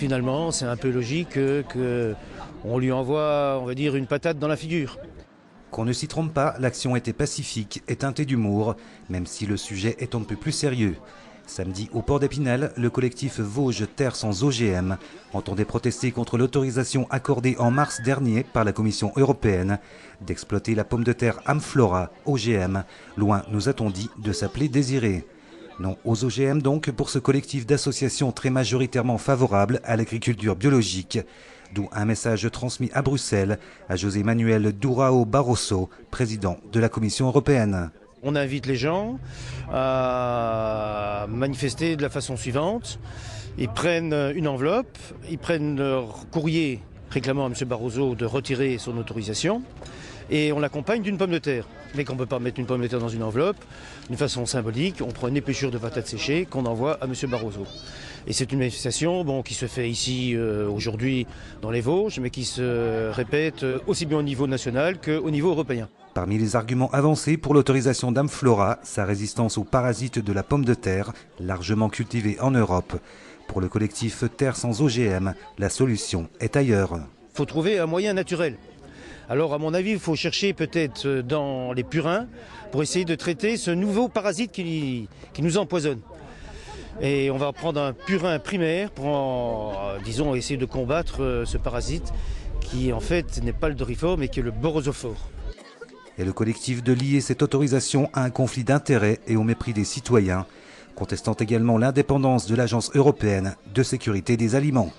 Finalement, c'est un peu logique qu'on lui envoie, on va dire, une patate dans la figure. Qu'on ne s'y trompe pas, l'action était pacifique et teintée d'humour, même si le sujet est un peu plus sérieux. Samedi, au port d'Épinal, le collectif Vosges Terre sans OGM entendait protester contre l'autorisation accordée en mars dernier par la Commission européenne d'exploiter la pomme de terre Amflora OGM, loin, nous a-t-on dit, de s'appeler Désirée. Non aux OGM donc pour ce collectif d'associations très majoritairement favorables à l'agriculture biologique. D'où un message transmis à Bruxelles à José Manuel Durão Barroso, président de la Commission européenne. On invite les gens à manifester de la façon suivante. Ils prennent une enveloppe, ils prennent leur courrier réclamant à M. Barroso de retirer son autorisation et on l'accompagne d'une pomme de terre. Mais qu'on ne peut pas mettre une pomme de terre dans une enveloppe, d'une façon symbolique, on prend une épluchure de patates séchées qu'on envoie à M. Barroso. Et c'est une manifestation qui se fait ici aujourd'hui dans les Vosges, mais qui se répète aussi bien au niveau national qu'au niveau européen. Parmi les arguments avancés pour l'autorisation d'Amflora, sa résistance aux parasites de la pomme de terre, largement cultivée en Europe. Pour le collectif Terre sans OGM, la solution est ailleurs. Il faut trouver un moyen naturel. Alors à mon avis, il faut chercher peut-être dans les purins pour essayer de traiter ce nouveau parasite qui nous empoisonne. Et on va prendre un purin primaire pour, disons, essayer de combattre ce parasite qui en fait n'est pas le doryphore mais qui est le borosophore. Et le collectif de lier cette autorisation à un conflit d'intérêts et au mépris des citoyens, contestant également l'indépendance de l'Agence européenne de sécurité des aliments.